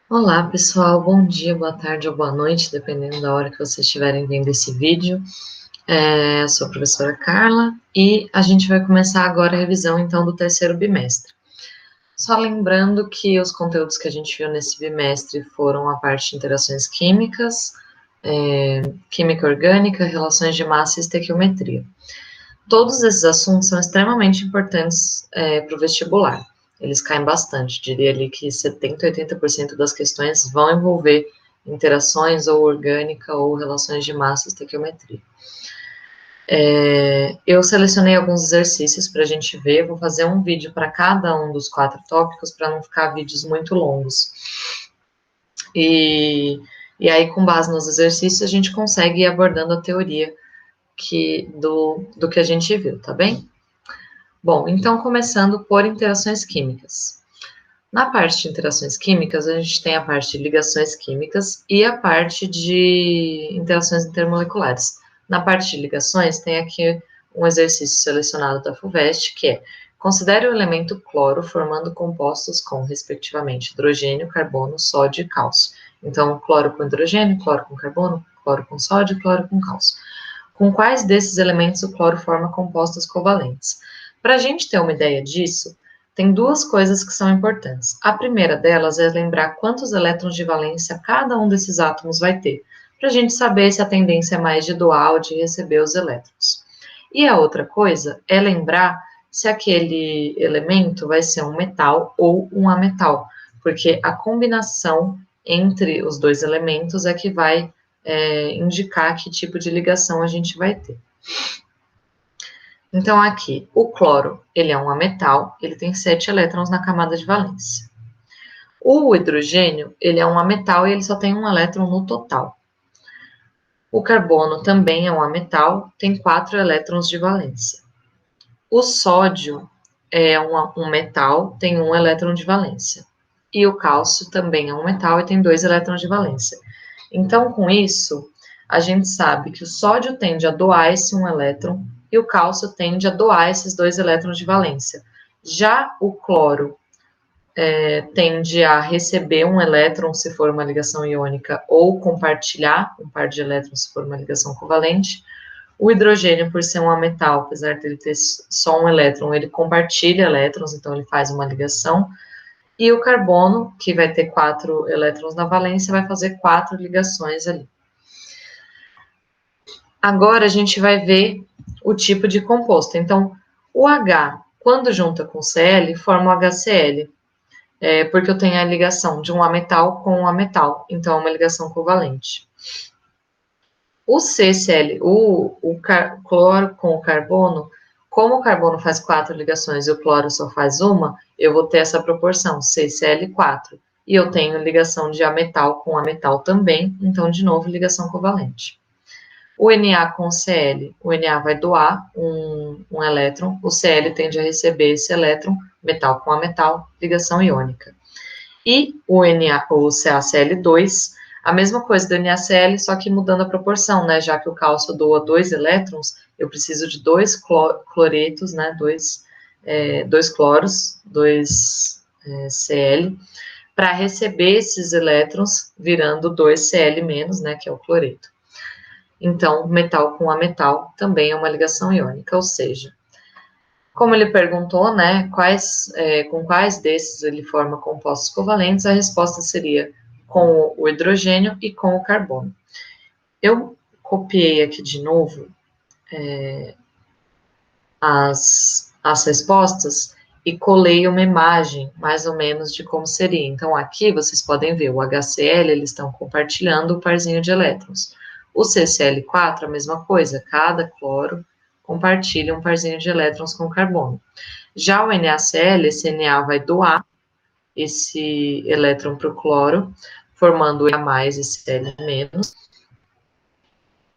Olá, pessoal. Bom dia, boa tarde ou boa noite, dependendo da hora que vocês estiverem vendo esse vídeo. Eu sou a professora Carla e a gente vai começar agora a revisão, então, do terceiro bimestre. Só lembrando que os conteúdos que a gente viu nesse bimestre foram a parte de interações químicas, química orgânica, relações de massa e estequiometria. Todos esses assuntos são extremamente importantes para o vestibular. Eles caem bastante, diria ali que 70, 80% das questões vão envolver interações ou orgânica ou relações de massa e estequiometria. Eu selecionei alguns exercícios para a gente ver, vou fazer um vídeo para cada um dos 4 tópicos para não ficar vídeos muito longos. E aí, com base nos exercícios, a gente consegue ir abordando a teoria do que a gente viu, tá bem? Bom, então começando por interações químicas. Na parte de interações químicas, a gente tem a parte de ligações químicas e a parte de interações intermoleculares. Na parte de ligações, tem aqui um exercício selecionado da FUVEST, que é: considere o elemento cloro formando compostos com, respectivamente, hidrogênio, carbono, sódio e cálcio. Então, cloro com hidrogênio, cloro com carbono, cloro com sódio, cloro com cálcio. Com quais desses elementos o cloro forma compostos covalentes? Para a gente ter uma ideia disso, tem duas coisas que são importantes. A primeira delas é lembrar quantos elétrons de valência cada um desses átomos vai ter, para a gente saber se a tendência é mais de doar ou de receber os elétrons. E a outra coisa é lembrar se aquele elemento vai ser um metal ou um ametal, porque a combinação entre os dois elementos é que vai indicar que tipo de ligação a gente vai ter. Então, aqui, o cloro, ele é um ametal, ele tem 7 elétrons na camada de valência. O hidrogênio, ele é um ametal e ele só tem um elétron no total. O carbono também é um ametal, tem 4 elétrons de valência. O sódio é um metal, tem 1 elétron de valência. E o cálcio também é um metal e tem 2 elétrons de valência. Então, com isso, a gente sabe que o sódio tende a doar esse 1 elétron e o cálcio tende a doar esses 2 elétrons de valência. Já o cloro tende a receber 1 elétron se for uma ligação iônica ou compartilhar um par de elétrons se for uma ligação covalente. O hidrogênio, por ser um ametal, apesar de ele ter só 1 elétron, ele compartilha elétrons, então ele faz uma ligação. E o carbono, que vai ter 4 elétrons na valência, vai fazer 4 ligações ali. Agora a gente vai ver o tipo de composto. Então, o H, quando junta com o Cl, forma o HCl, porque eu tenho a ligação de um ametal com um ametal, então é uma ligação covalente. O CCl, o cloro com o carbono, como o carbono faz 4 ligações e o cloro só faz uma, eu vou ter essa proporção, CCl4. E eu tenho ligação de ametal com ametal também, então, de novo, ligação covalente. O Na com o Cl, o Na vai doar um elétron, o Cl tende a receber esse elétron, metal com ametal, ligação iônica. E o CaCl2, a mesma coisa do NaCl, só que mudando a proporção, né? Já que o cálcio doa 2 elétrons, eu preciso de 2 cloretos, né? Dois cloros, 2 Cl, para receber esses elétrons, virando 2 Cl-, né? Que é o cloreto. Então, metal com ametal também é uma ligação iônica, ou seja, como ele perguntou, né, com quais desses ele forma compostos covalentes, a resposta seria com o hidrogênio e com o carbono. Eu copiei aqui de novo as respostas e colei uma imagem, mais ou menos, de como seria. Então, aqui vocês podem ver o HCl, eles estão compartilhando o parzinho de elétrons. O CCl4, a mesma coisa, cada cloro compartilha um parzinho de elétrons com o carbono. Já o NaCl, esse Na vai doar esse elétron para o cloro, formando Na mais e Cl menos.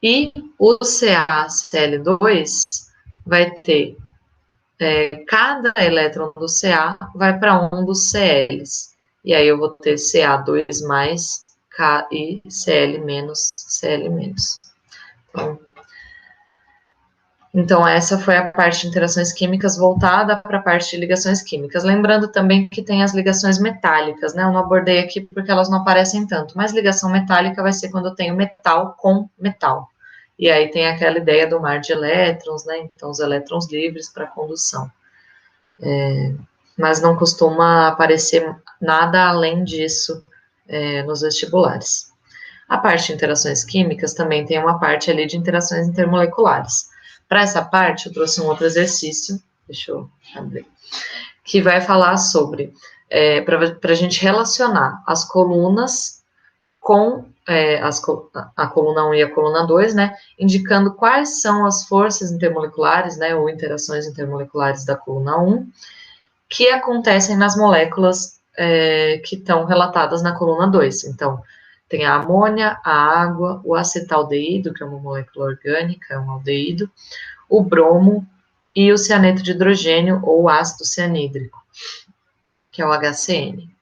E o CaCl2 vai ter cada elétron do Ca vai para um dos Cls. E aí eu vou ter Ca2 mais K e Cl menos Cl menos. Então, essa foi a parte de interações químicas voltada para a parte de ligações químicas. Lembrando também que tem as ligações metálicas, né? Eu não abordei aqui porque elas não aparecem tanto, mas ligação metálica vai ser quando eu tenho metal com metal. E aí tem aquela ideia do mar de elétrons, né? Então, os elétrons livres para condução. Mas não costuma aparecer nada além disso nos vestibulares. A parte de interações químicas também tem uma parte ali de interações intermoleculares. Para essa parte, eu trouxe um outro exercício, deixa eu abrir, que vai falar sobre, para a gente relacionar as colunas com a coluna 1 e a coluna 2, né, indicando quais são as forças intermoleculares, né, ou interações intermoleculares da coluna 1, que acontecem nas moléculas que estão relatadas na coluna 2. Então, tem a amônia, a água, o acetaldeído, que é uma molécula orgânica, é um aldeído, o bromo e o cianeto de hidrogênio, ou ácido cianídrico, que é o HCN.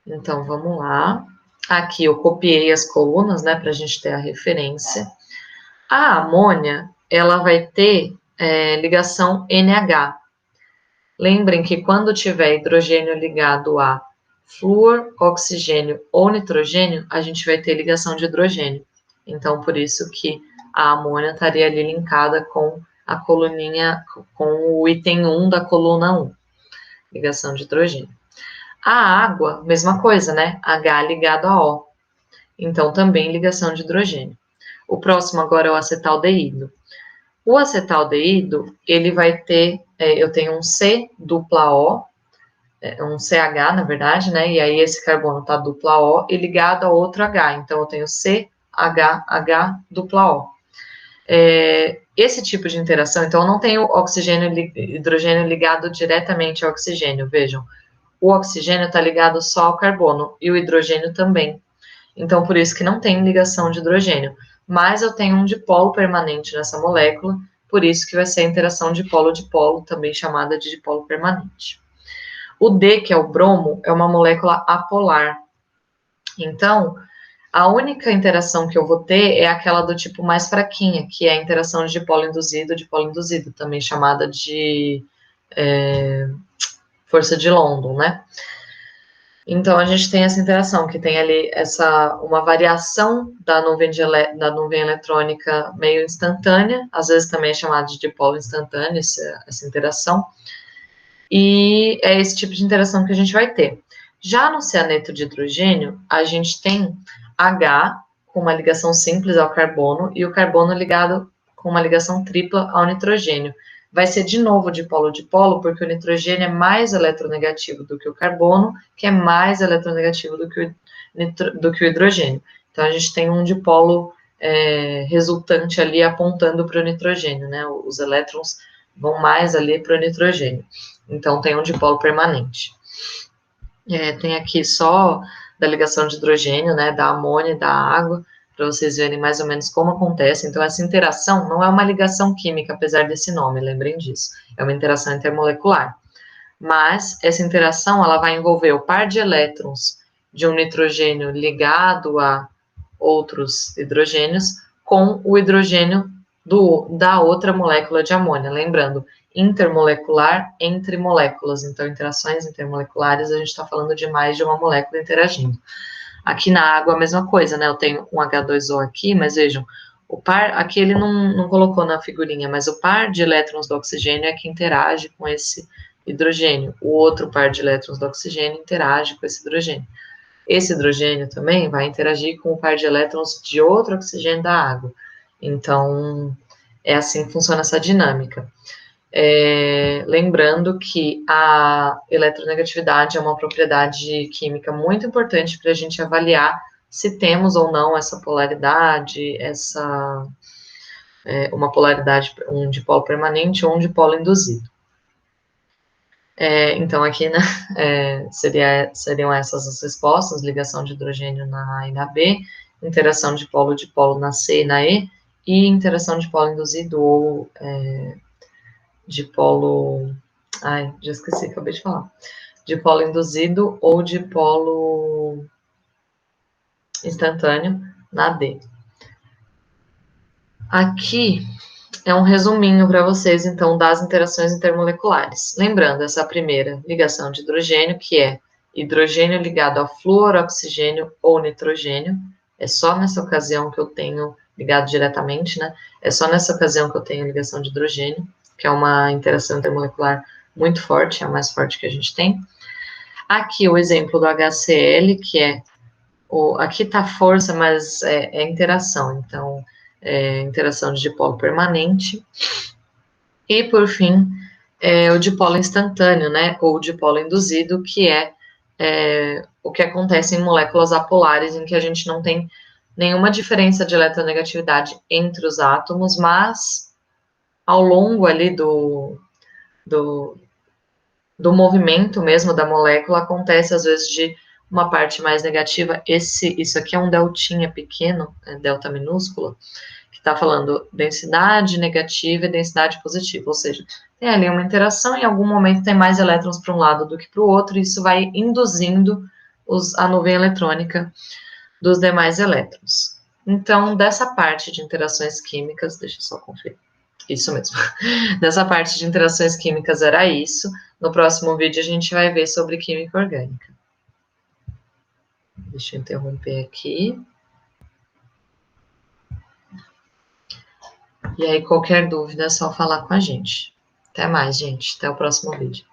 Então, vamos lá. Aqui eu copiei as colunas, né, para a gente ter a referência. A amônia, ela vai ter ligação NH. Lembrem que quando tiver hidrogênio ligado a flúor, oxigênio ou nitrogênio, a gente vai ter ligação de hidrogênio. Então, por isso que a amônia estaria ali linkada com a coluninha, com o item 1 da coluna 1, ligação de hidrogênio. A água, mesma coisa, né? H ligado a O. Então, também ligação de hidrogênio. O próximo agora é o acetaldeído. O acetaldeído, ele vai ter, eu tenho um C dupla O, um CH, na verdade, né? E aí esse carbono tá dupla O e ligado a outro H. Então, eu tenho CHH dupla O. Esse tipo de interação, então, eu não tenho oxigênio e hidrogênio ligado diretamente ao oxigênio, vejam. O oxigênio está ligado só ao carbono e o hidrogênio também. Então, por isso que não tem ligação de hidrogênio. Mas eu tenho um dipolo permanente nessa molécula, por isso que vai ser a interação dipolo-dipolo, também chamada de dipolo permanente. O D, que é o bromo, é uma molécula apolar. Então, a única interação que eu vou ter é aquela do tipo mais fraquinha, que é a interação de dipolo-induzido, também chamada de força de London, né? Então, a gente tem essa interação, que tem ali uma variação da nuvem eletrônica meio instantânea, às vezes também é chamada de dipolo instantâneo, essa interação, e é esse tipo de interação que a gente vai ter. Já no cianeto de hidrogênio, a gente tem H com uma ligação simples ao carbono e o carbono ligado com uma ligação tripla ao nitrogênio. Vai ser de novo dipolo-dipolo, porque o nitrogênio é mais eletronegativo do que o carbono, que é mais eletronegativo do que o hidrogênio. Então, a gente tem um dipolo resultante ali apontando para o nitrogênio, né? Os elétrons vão mais ali para o nitrogênio. Então, tem um dipolo permanente. Tem aqui só da ligação de hidrogênio, né, da amônia e da água, para vocês verem mais ou menos como acontece. Então, essa interação não é uma ligação química, apesar desse nome, lembrem disso. É uma interação intermolecular. Mas essa interação, ela vai envolver o par de elétrons de um nitrogênio ligado a outros hidrogênios com o hidrogênio da outra molécula de amônia. Lembrando, intermolecular entre moléculas. Então, interações intermoleculares, a gente está falando de mais de uma molécula interagindo. Aqui na água, a mesma coisa, né? Eu tenho um H2O aqui, mas vejam, o par, aqui ele não colocou na figurinha, mas o par de elétrons do oxigênio é que interage com esse hidrogênio. O outro par de elétrons do oxigênio interage com esse hidrogênio. Esse hidrogênio também vai interagir com o par de elétrons de outro oxigênio da água. Então, é assim que funciona essa dinâmica. Lembrando que a eletronegatividade é uma propriedade química muito importante para a gente avaliar se temos ou não essa polaridade, uma polaridade, um dipolo permanente ou um dipolo induzido. Então, aqui, né, seriam essas as respostas: ligação de hidrogênio na A e na B, interação de polo na C e na E, e interação de polo induzido ou dipolo. Ai, já esqueci, acabei de falar. Dipolo induzido ou dipolo instantâneo na D. Aqui é um resuminho para vocês, então, das interações intermoleculares. Lembrando, essa primeira ligação de hidrogênio, que é hidrogênio ligado a flúor, oxigênio ou nitrogênio, é só nessa ocasião que eu tenho ligado diretamente, né? É só nessa ocasião que eu tenho ligação de hidrogênio, que é uma interação intermolecular muito forte, é a mais forte que a gente tem. Aqui o exemplo do HCl, que é aqui está força, mas é interação, então é interação de dipolo permanente. E por fim, o dipolo instantâneo, né, ou dipolo induzido, que é o que acontece em moléculas apolares, em que a gente não tem nenhuma diferença de eletronegatividade entre os átomos, mas ao longo ali do, do movimento mesmo da molécula, acontece às vezes de uma parte mais negativa. Isso aqui é um deltinha pequeno, delta minúsculo, que está falando densidade negativa e densidade positiva, ou seja, tem ali uma interação, em algum momento tem mais elétrons para um lado do que para o outro, e isso vai induzindo a nuvem eletrônica dos demais elétrons. Então, dessa parte de interações químicas, deixa eu só conferir. Isso mesmo. Dessa parte de interações químicas era isso. No próximo vídeo a gente vai ver sobre química orgânica. Deixa eu interromper aqui. E aí, qualquer dúvida é só falar com a gente. Até mais, gente. Até o próximo vídeo.